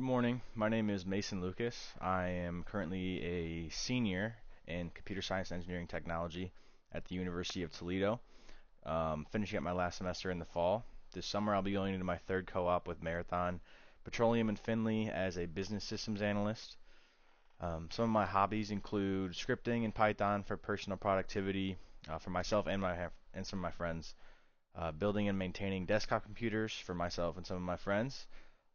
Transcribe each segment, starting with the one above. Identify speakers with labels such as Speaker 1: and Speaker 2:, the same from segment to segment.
Speaker 1: Good morning. My name is Mason Lucas. I am currently a senior in computer science and engineering technology at the University of Toledo, finishing up my last semester in the fall. This summer I'll be going into my third co-op with Marathon Petroleum in Findlay as a business systems analyst. Some of my hobbies include scripting in Python for personal productivity for myself and some of my friends, building and maintaining desktop computers for myself and some of my friends.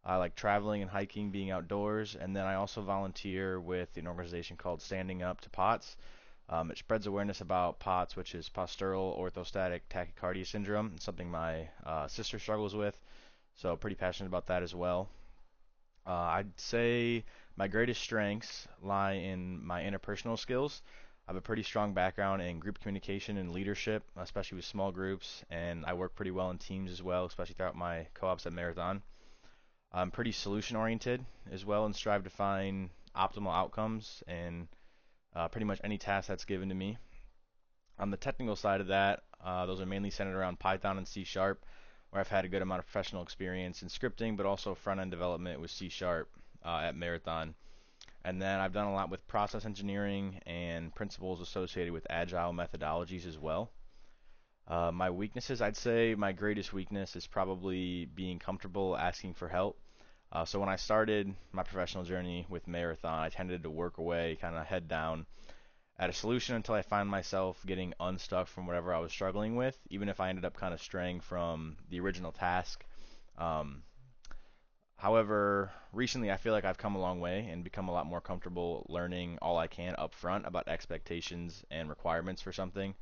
Speaker 1: I like traveling and hiking, being outdoors, and then I also volunteer with an organization called Standing Up to POTS. It spreads awareness about POTS, which is postural orthostatic tachycardia syndrome. It's something my sister struggles with, so pretty passionate about that as well. I'd say my greatest strengths lie in my interpersonal skills. I have a pretty strong background in group communication and leadership, especially with small groups, and I work pretty well in teams as well, especially throughout my co-ops at Marathon. I'm pretty solution oriented as well and strive to find optimal outcomes in pretty much any task that's given to me. On the technical side of that, those are mainly centered around Python and C Sharp, where I've had a good amount of professional experience in scripting, but also front end development with C Sharp at Marathon. And then I've done a lot with process engineering and principles associated with agile methodologies as well. My weaknesses, I'd say my greatest weakness is probably being comfortable asking for help. So when I started my professional journey with Marathon, I tended to work away, kind of head down at a solution until I find myself getting unstuck from whatever I was struggling with, even if I ended up kind of straying from the original task. Um, However, recently I feel like I've come a long way and become a lot more comfortable learning all I can up front about expectations and requirements for something.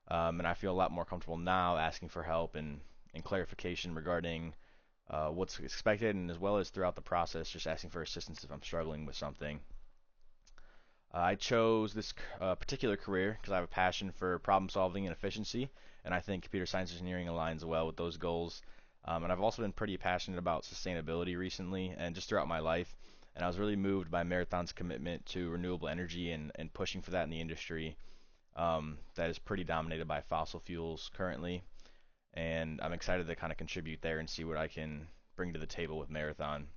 Speaker 1: And I feel a lot more comfortable now asking for help and clarification regarding what's expected, and as well as throughout the process, just asking for assistance if I'm struggling with something. I chose this particular career because I have a passion for problem solving and efficiency, and I think computer science engineering aligns well with those goals. And I've also been pretty passionate about sustainability recently and just throughout my life. And I was really moved by Marathon's commitment to renewable energy and pushing for that in the industry that is pretty dominated by fossil fuels currently. And I'm excited to kind of contribute there and see what I can bring to the table with Marathon.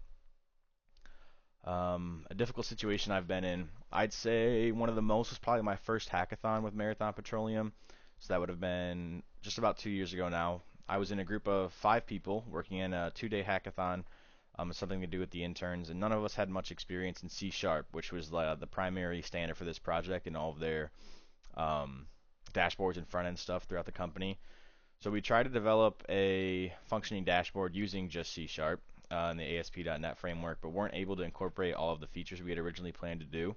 Speaker 1: A difficult situation I've been in. I'd say one of the most was probably my first hackathon with Marathon Petroleum. So that would have been just about 2 years ago now. I was in a group of 5 people working in a 2-day hackathon. Something to do with the interns, and none of us had much experience in C Sharp, which was the primary standard for this project and all of their um, dashboards and front end stuff throughout the company. So we tried to develop a functioning dashboard using just C Sharp in the ASP.NET framework, but weren't able to incorporate all of the features we had originally planned to do.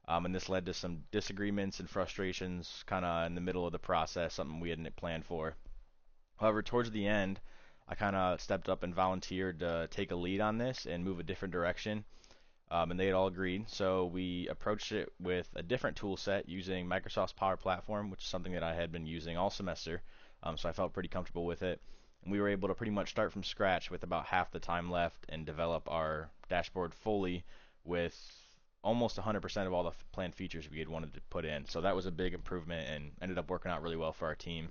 Speaker 1: And this led to some disagreements and frustrations kind of in the middle of the process, something we hadn't planned for. However, towards the end, I kind of stepped up and volunteered to take a lead on this and move a different direction. And they had all agreed. So we approached it with a different tool set using Microsoft's Power Platform, which is something that I had been using all semester. So I felt pretty comfortable with it. And we were able to pretty much start from scratch with about half the time left and develop our dashboard fully with almost 100% of all the planned features we had wanted to put in. So that was a big improvement and ended up working out really well for our team.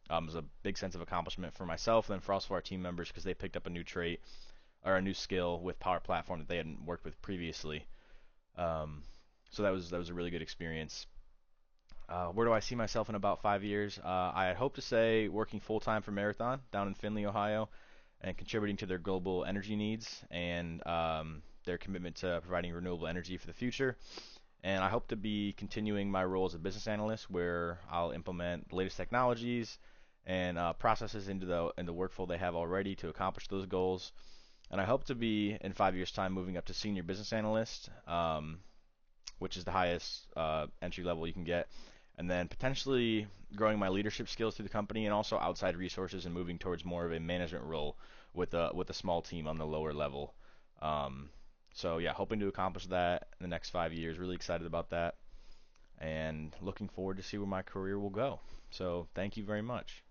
Speaker 1: It was a big sense of accomplishment for myself and for also our team members because they picked up a new trait or a new skill with Power Platform that they hadn't worked with previously. Um, so that was a really good experience. Where do I see myself in about 5 years? I hope to say working full time for Marathon down in Findlay, Ohio, and contributing to their global energy needs and their commitment to providing renewable energy for the future. And I hope to be continuing my role as a business analyst, where I'll implement the latest technologies and processes into the workflow they have already to accomplish those goals. And I hope to be in 5 years' time moving up to senior business analyst, which is the highest entry level you can get, and then potentially growing my leadership skills through the company and also outside resources and moving towards more of a management role with a small team on the lower level. Um, so yeah, hoping to accomplish that in the next 5 years. Really excited about that, and looking forward to see where my career will go. So thank you very much.